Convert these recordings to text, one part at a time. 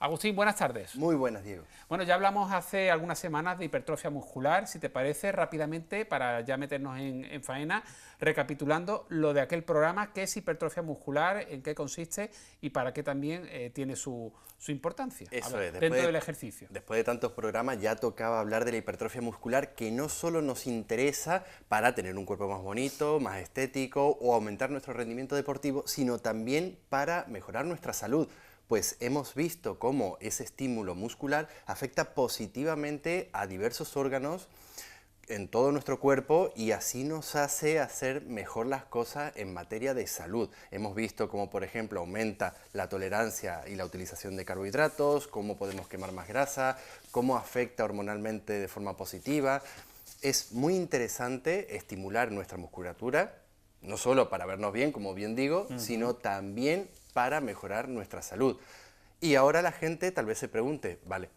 Agustín, buenas tardes. Muy buenas, Diego. Bueno, ya hablamos hace algunas semanas de hipertrofia muscular. Si te parece, rápidamente, para ya meternos en faena, recapitulando lo de aquel programa, qué es hipertrofia muscular, en qué consiste y para qué también tiene su importancia dentro del ejercicio. Después de tantos programas ya tocaba hablar de la hipertrofia muscular, que no solo nos interesa para tener un cuerpo más bonito, más estético o aumentar nuestro rendimiento deportivo, sino también para mejorar nuestra salud. Pues hemos visto cómo ese estímulo muscular afecta positivamente a diversos órganos en todo nuestro cuerpo y así nos hace hacer mejor las cosas en materia de salud. Hemos visto cómo, por ejemplo, aumenta la tolerancia y la utilización de carbohidratos, cómo podemos quemar más grasa, cómo afecta hormonalmente de forma positiva. Es muy interesante estimular nuestra musculatura, no solo para vernos bien, como bien digo, sino también para mejorar nuestra salud. Y ahora la gente tal vez se pregunte, vale,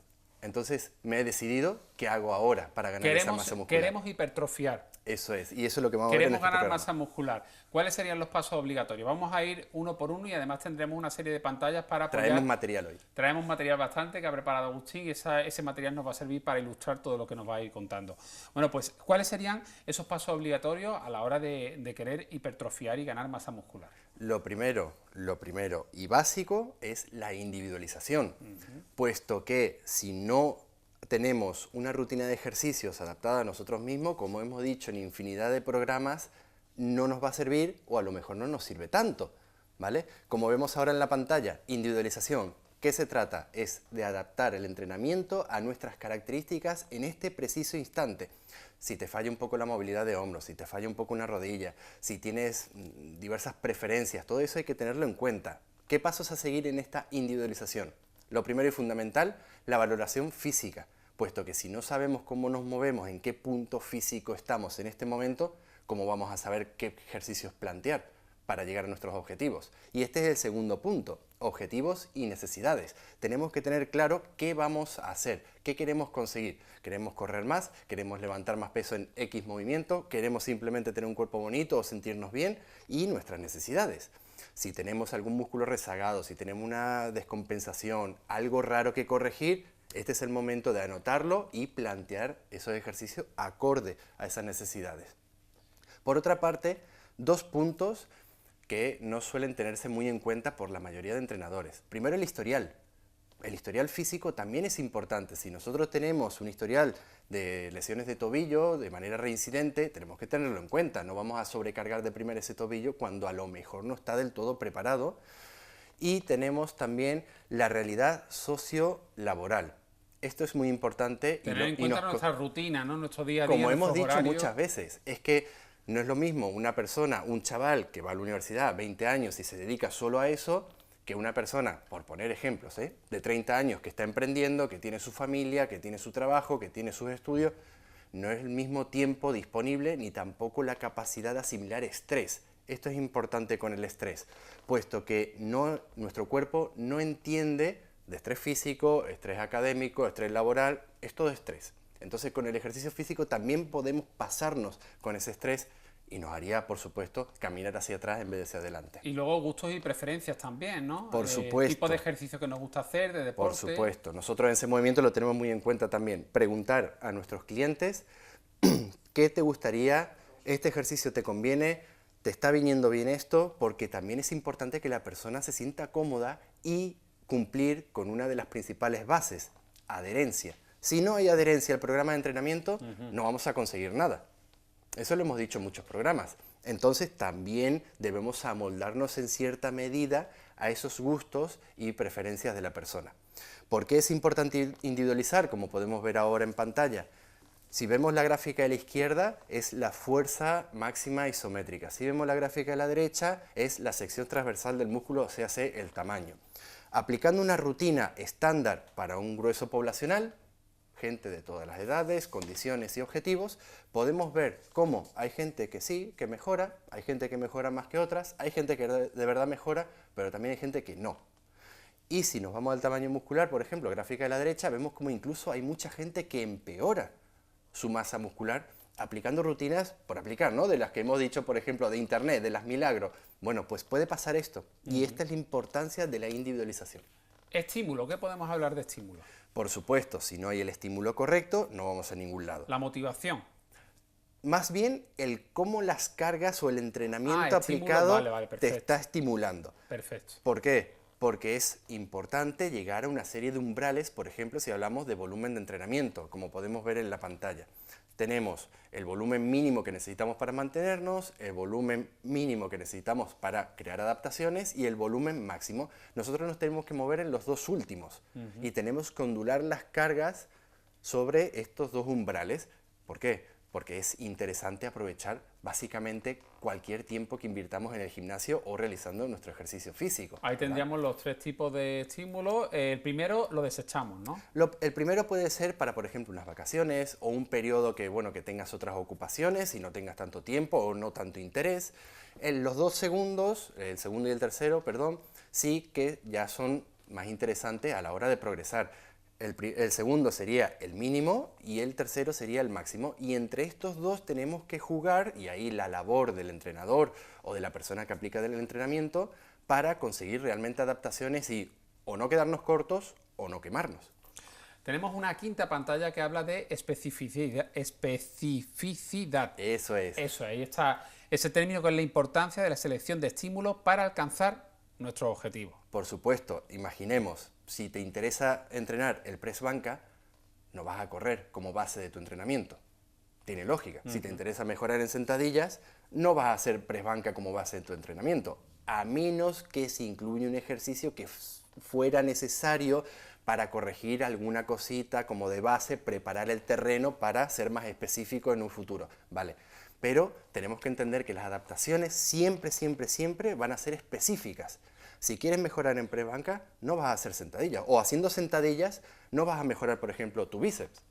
entonces me he decidido, ¿qué hago ahora para ganar esa masa muscular? Queremos hipertrofiar. Eso es, y eso es lo que vamos a ver en Queremos este ganar programa. masa muscular. ¿Cuáles serían los pasos obligatorios? Vamos a ir uno por uno y además tendremos una serie de pantallas para apoyar. Traemos material hoy. Traemos material bastante que ha preparado Agustín y ese material nos va a servir para ilustrar todo lo que nos va a ir contando. Bueno, pues, ¿cuáles serían esos pasos obligatorios a la hora de querer hipertrofiar y ganar masa muscular? Lo primero y básico es la individualización, puesto que si no tenemos una rutina de ejercicios adaptada a nosotros mismos, como hemos dicho en infinidad de programas, no nos va a servir o a lo mejor no nos sirve tanto, ¿vale? Como vemos ahora en la pantalla, individualización. ¿Qué se trata? Es de adaptar el entrenamiento a nuestras características en este preciso instante. Si te falla un poco la movilidad de hombros, si te falla un poco una rodilla, si tienes diversas preferencias, todo eso hay que tenerlo en cuenta. ¿Qué pasos a seguir en esta individualización? Lo primero y fundamental, la valoración física, puesto que si no sabemos cómo nos movemos, en qué punto físico estamos en este momento, ¿cómo vamos a saber qué ejercicios plantear para llegar a nuestros objetivos? Y este es el segundo punto, objetivos y necesidades. Tenemos que tener claro qué vamos a hacer, qué queremos conseguir. ¿Queremos correr más? ¿Queremos levantar más peso en X movimiento? ¿Queremos simplemente tener un cuerpo bonito o sentirnos bien? Y nuestras necesidades. Si tenemos algún músculo rezagado, si tenemos una descompensación, algo raro que corregir, este es el momento de anotarlo y plantear esos ejercicios acorde a esas necesidades. Por otra parte, dos puntos que no suelen tenerse muy en cuenta por la mayoría de entrenadores. Primero, el historial. El historial físico también es importante. Si nosotros tenemos un historial de lesiones de tobillo de manera reincidente, tenemos que tenerlo en cuenta. No vamos a sobrecargar de primera ese tobillo cuando a lo mejor no está del todo preparado. Y tenemos también la realidad sociolaboral. Esto es muy importante. Tener en cuenta nuestra rutina, ¿no? Nuestro día a día. Como hemos dicho muchas veces, es que no es lo mismo una persona, un chaval que va a la universidad 20 años y se dedica solo a eso, que una persona, por poner ejemplos, de 30 años que está emprendiendo, que tiene su familia, que tiene su trabajo, que tiene sus estudios. No es el mismo tiempo disponible ni tampoco la capacidad de asimilar estrés. Esto es importante con el estrés, puesto que nuestro cuerpo no entiende de estrés físico, estrés académico, estrés laboral, es todo estrés. Entonces con el ejercicio físico también podemos pasarnos con ese estrés y nos haría, por supuesto, caminar hacia atrás en vez de hacia adelante. Y luego gustos y preferencias también, ¿no? Por supuesto. Tipo de ejercicio que nos gusta hacer, de deporte. Por supuesto. Nosotros en ese movimiento lo tenemos muy en cuenta también. Preguntar a nuestros clientes qué te gustaría, este ejercicio te conviene, te está viniendo bien esto, porque también es importante que la persona se sienta cómoda y cumplir con una de las principales bases, adherencia. Si no hay adherencia al programa de entrenamiento, no vamos a conseguir nada. Eso lo hemos dicho en muchos programas. Entonces también debemos amoldarnos en cierta medida a esos gustos y preferencias de la persona. ¿Por qué es importante individualizar? Como podemos ver ahora en pantalla. Si vemos la gráfica de la izquierda, es la fuerza máxima isométrica. Si vemos la gráfica de la derecha, es la sección transversal del músculo, o sea, el tamaño. Aplicando una rutina estándar para un grueso poblacional, gente de todas las edades, condiciones y objetivos, podemos ver cómo hay gente que sí, que mejora, hay gente que mejora más que otras, hay gente que de verdad mejora, pero también hay gente que no. Y si nos vamos al tamaño muscular, por ejemplo, gráfica de la derecha, vemos como incluso hay mucha gente que empeora su masa muscular aplicando rutinas por aplicar, ¿no? De las que hemos dicho, por ejemplo, de internet, de las milagros. Bueno, pues puede pasar esto. Y esta es la importancia de la individualización. Estímulo, ¿qué podemos hablar de estímulo? Por supuesto, si no hay el estímulo correcto, no vamos a ningún lado. La motivación. Más bien el cómo las cargas o el entrenamiento estímulo, aplicado vale, te perfecto. está estimulando. Perfecto. ¿Por qué? Porque es importante llegar a una serie de umbrales, por ejemplo, si hablamos de volumen de entrenamiento, como podemos ver en la pantalla. Tenemos el volumen mínimo que necesitamos para mantenernos, el volumen mínimo que necesitamos para crear adaptaciones y el volumen máximo. Nosotros nos tenemos que mover en los dos últimos y tenemos que ondular las cargas sobre estos dos umbrales. ¿Por qué? Porque es interesante aprovechar básicamente cualquier tiempo que invirtamos en el gimnasio o realizando nuestro ejercicio físico. Ahí tendríamos los tres tipos de estímulos. El primero lo desechamos, ¿no? El primero puede ser para, por ejemplo, unas vacaciones o un periodo que, bueno, que tengas otras ocupaciones y no tengas tanto tiempo o no tanto interés. Los dos segundos, el segundo y el tercero, perdón, sí que ya son más interesantes a la hora de progresar. El segundo sería el mínimo y el tercero sería el máximo. Y entre estos dos tenemos que jugar, y ahí la labor del entrenador o de la persona que aplica el entrenamiento, para conseguir realmente adaptaciones y o no quedarnos cortos o no quemarnos. Tenemos una quinta pantalla que habla de especificidad. Eso es. Eso, ahí está ese término que es la importancia de la selección de estímulos para alcanzar nuestros objetivos. Por supuesto, imaginemos, si te interesa entrenar el press banca, no vas a correr como base de tu entrenamiento. Tiene lógica. Si te interesa mejorar en sentadillas, no vas a hacer press banca como base de tu entrenamiento, a menos que se incluya un ejercicio que fuera necesario para corregir alguna cosita como de base, preparar el terreno para ser más específico en un futuro. Vale. Pero tenemos que entender que las adaptaciones siempre, siempre, siempre van a ser específicas. Si quieres mejorar en press banca, no vas a hacer sentadillas. O haciendo sentadillas, no vas a mejorar, por ejemplo, tu bíceps.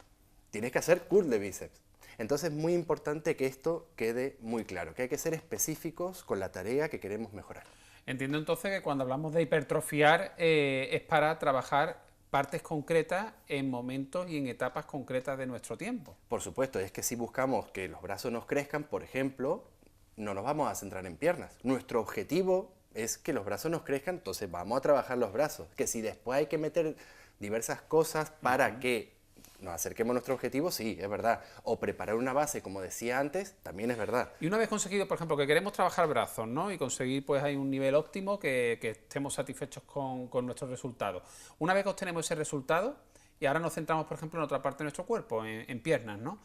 Tienes que hacer curl de bíceps. Entonces es muy importante que esto quede muy claro, que hay que ser específicos con la tarea que queremos mejorar. Entiendo entonces que cuando hablamos de hipertrofiar es para trabajar partes concretas en momentos y en etapas concretas de nuestro tiempo. Por supuesto, es que si buscamos que los brazos nos crezcan, por ejemplo, no nos vamos a centrar en piernas. Nuestro objetivo es que los brazos nos crezcan, entonces vamos a trabajar los brazos. Que si después hay que meter diversas cosas para que nos acerquemos a nuestro objetivo, sí, es verdad. O preparar una base, como decía antes, también es verdad. Y una vez conseguido, por ejemplo, que queremos trabajar brazos, ¿no? Y conseguir, pues, ahí un nivel óptimo que estemos satisfechos con nuestros resultados. Una vez que obtenemos ese resultado, y ahora nos centramos, por ejemplo, en otra parte de nuestro cuerpo, en piernas, ¿no?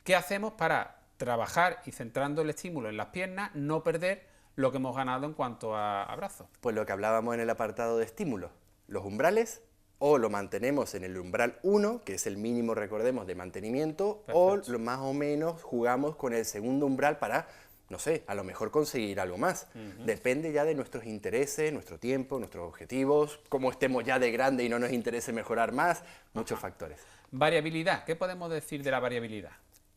¿Qué hacemos para trabajar y centrando el estímulo en las piernas, no perder lo que hemos ganado en cuanto a brazos? Pues lo que hablábamos en el apartado de estímulos, los umbrales, o lo mantenemos en el umbral 1, que es el mínimo, recordemos, de mantenimiento, Perfecto. o más o menos jugamos con el segundo umbral para, no sé, a lo mejor conseguir algo más. Depende ya de nuestros intereses, nuestro tiempo, nuestros objetivos, cómo estemos ya de grande y no nos interese mejorar más, muchos factores. Variabilidad, ¿qué podemos decir de la variabilidad?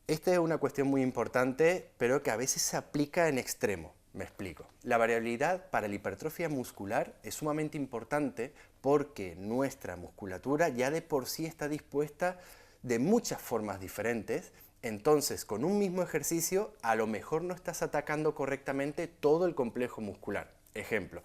Esta es una cuestión muy importante, pero que a veces se aplica en extremo. Me explico. La variabilidad para la hipertrofia muscular es sumamente importante porque nuestra musculatura ya de por sí está dispuesta de muchas formas diferentes. Entonces, con un mismo ejercicio, a lo mejor no estás atacando correctamente todo el complejo muscular. Ejemplo,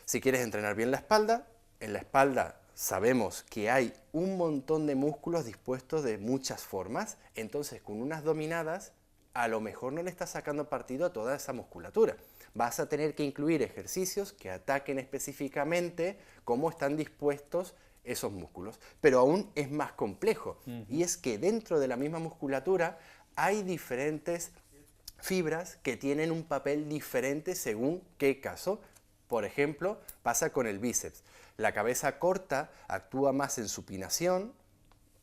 si quieres entrenar bien la espalda, en la espalda sabemos que hay un montón de músculos dispuestos de muchas formas, entonces con unas dominadas a lo mejor no le estás sacando partido a toda esa musculatura. Vas a tener que incluir ejercicios que ataquen específicamente cómo están dispuestos esos músculos. Pero aún es más complejo, y es que dentro de la misma musculatura hay diferentes fibras que tienen un papel diferente según qué caso. Por ejemplo, pasa con el bíceps. La cabeza corta actúa más en supinación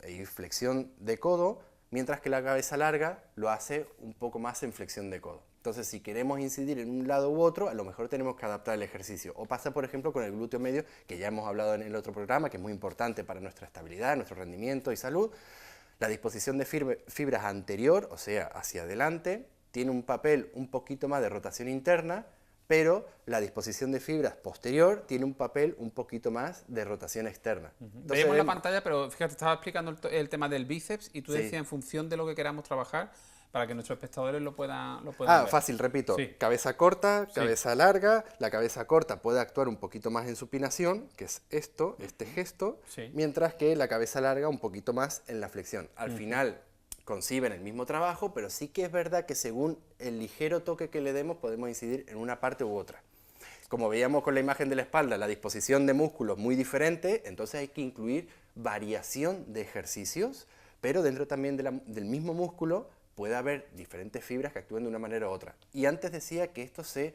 y flexión de codo, mientras que la cabeza larga lo hace un poco más en flexión de codo. Entonces, si queremos incidir en un lado u otro, a lo mejor tenemos que adaptar el ejercicio. O pasa, por ejemplo, con el glúteo medio, que ya hemos hablado en el otro programa, que es muy importante para nuestra estabilidad, nuestro rendimiento y salud. La disposición de fibras anterior, o sea, hacia adelante, tiene un papel un poquito más de rotación interna, pero la disposición de fibras posterior tiene un papel un poquito más de rotación externa. Entonces, veíamos la pantalla, pero fíjate, estaba explicando el tema del bíceps y tú Sí. decías en función de lo que queramos trabajar, para que nuestros espectadores lo puedan ver. Fácil, repito. Sí. Cabeza corta, Sí. cabeza larga. La cabeza corta puede actuar un poquito más en supinación, que es esto, este gesto, Sí. mientras que la cabeza larga un poquito más en la flexión. Al final conciben el mismo trabajo, pero sí que es verdad que según el ligero toque que le demos podemos incidir en una parte u otra. Como veíamos con la imagen de la espalda, la disposición de músculos muy diferente, entonces hay que incluir variación de ejercicios, pero dentro también del mismo músculo puede haber diferentes fibras que actúen de una manera u otra. Y antes decía que esto se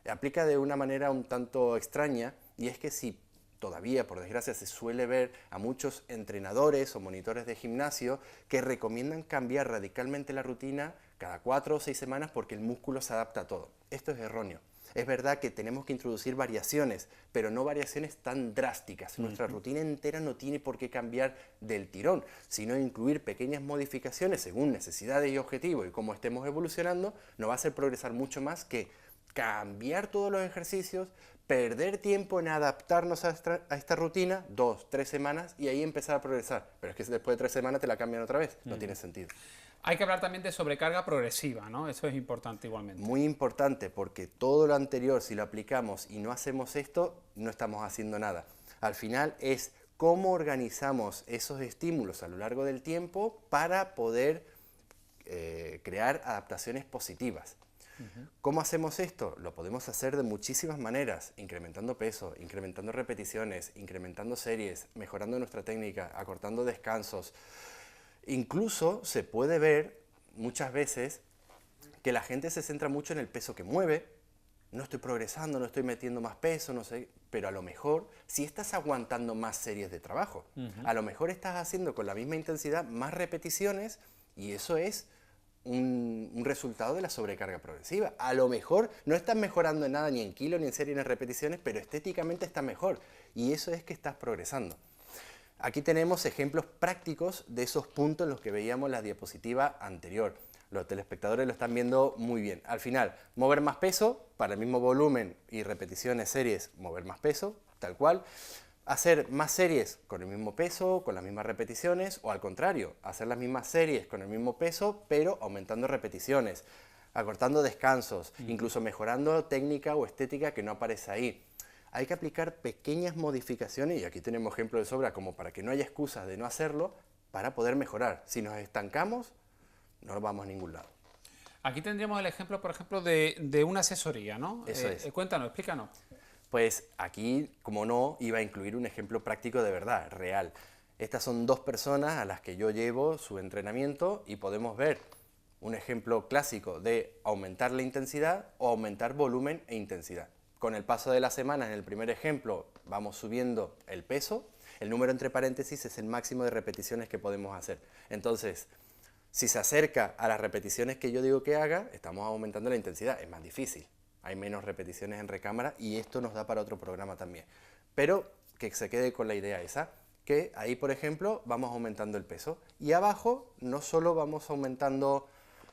aplica de una manera un tanto extraña, y es que si todavía, por desgracia, se suele ver a muchos entrenadores o monitores de gimnasio que recomiendan cambiar radicalmente la rutina cada 4 o 6 semanas porque el músculo se adapta a todo. Esto es erróneo. Es verdad que tenemos que introducir variaciones, pero no variaciones tan drásticas. Nuestra rutina entera no tiene por qué cambiar del tirón, sino incluir pequeñas modificaciones según necesidades y objetivos, y como estemos evolucionando, nos va a hacer progresar mucho más que cambiar todos los ejercicios, perder tiempo en adaptarnos a esta rutina, 2, 3 semanas, y ahí empezar a progresar. Pero es que después de 3 semanas te la cambian otra vez, no tiene sentido. Hay que hablar también de sobrecarga progresiva, ¿no? Eso es importante igualmente. Muy importante, porque todo lo anterior, si lo aplicamos y no hacemos esto, no estamos haciendo nada. Al final es cómo organizamos esos estímulos a lo largo del tiempo para poder crear adaptaciones positivas. ¿Cómo hacemos esto? Lo podemos hacer de muchísimas maneras, incrementando peso, incrementando repeticiones, incrementando series, mejorando nuestra técnica, acortando descansos. Incluso se puede ver muchas veces que la gente se centra mucho en el peso que mueve. No estoy progresando, no estoy metiendo más peso, no sé, pero a lo mejor sí estás aguantando más series de trabajo. A lo mejor estás haciendo con la misma intensidad más repeticiones y eso es un resultado de la sobrecarga progresiva. A lo mejor no estás mejorando en nada, ni en kilo, ni en serie, ni en repeticiones, pero estéticamente está mejor y eso es que estás progresando. Aquí tenemos ejemplos prácticos de esos puntos en los que veíamos la diapositiva anterior. Los telespectadores lo están viendo muy bien. Al final, mover más peso, para el mismo volumen y repeticiones, series, mover más peso, tal cual. Hacer más series con el mismo peso, con las mismas repeticiones, o al contrario, hacer las mismas series con el mismo peso, pero aumentando repeticiones, acortando descansos, incluso mejorando técnica o estética que no aparece ahí. Hay que aplicar pequeñas modificaciones, y aquí tenemos ejemplos de sobra como para que no haya excusas de no hacerlo, para poder mejorar. Si nos estancamos, no vamos a ningún lado. Aquí tendríamos el ejemplo, por ejemplo, de una asesoría, ¿no? Eso es. Cuéntanos, explícanos. Pues aquí, como no, iba a incluir un ejemplo práctico de verdad, real. Estas son 2 personas a las que yo llevo su entrenamiento y podemos ver un ejemplo clásico de aumentar la intensidad o aumentar volumen e intensidad. Con el paso de la semana, en el primer ejemplo, vamos subiendo el peso. El número entre paréntesis es el máximo de repeticiones que podemos hacer. Entonces, si se acerca a las repeticiones que yo digo que haga, estamos aumentando la intensidad. Es más difícil. Hay menos repeticiones en recámara y esto nos da para otro programa también. Pero que se quede con la idea esa, que ahí, por ejemplo, vamos aumentando el peso. Y abajo no solo vamos aumentando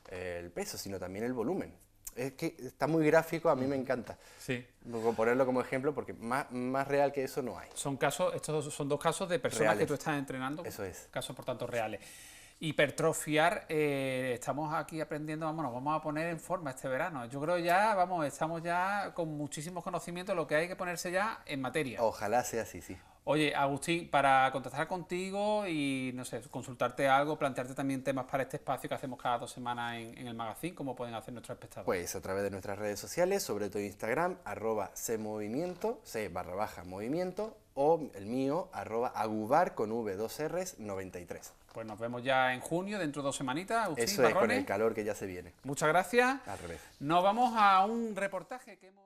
el peso, sino también el volumen. Es que está muy gráfico, a mí me encanta. Sí. Ponerlo como ejemplo porque más real que eso no hay. Estos son 2 casos de personas Reales. que tú estás entrenando. Eso es. Casos, por tanto, reales. Hipertrofiar, estamos aquí aprendiendo, vamos a poner en forma este verano. Yo creo estamos ya con muchísimos conocimientos, lo que hay que ponerse ya en materia. Ojalá sea así, sí. Oye, Agustín, para contactar contigo y, no sé, consultarte algo, plantearte también temas para este espacio que hacemos cada 2 semanas en el magazine, ¿cómo pueden hacer nuestros espectadores? Pues a través de nuestras redes sociales, sobre todo Instagram, @cmovimiento, C_movimiento, o el mío, @agubar con V2Rs 93. Pues nos vemos ya en junio, dentro de 2 semanitas, Agustín Eso es, con Barrones. el calor que ya se viene. Muchas gracias. Al revés. Nos vamos a un reportaje que hemos...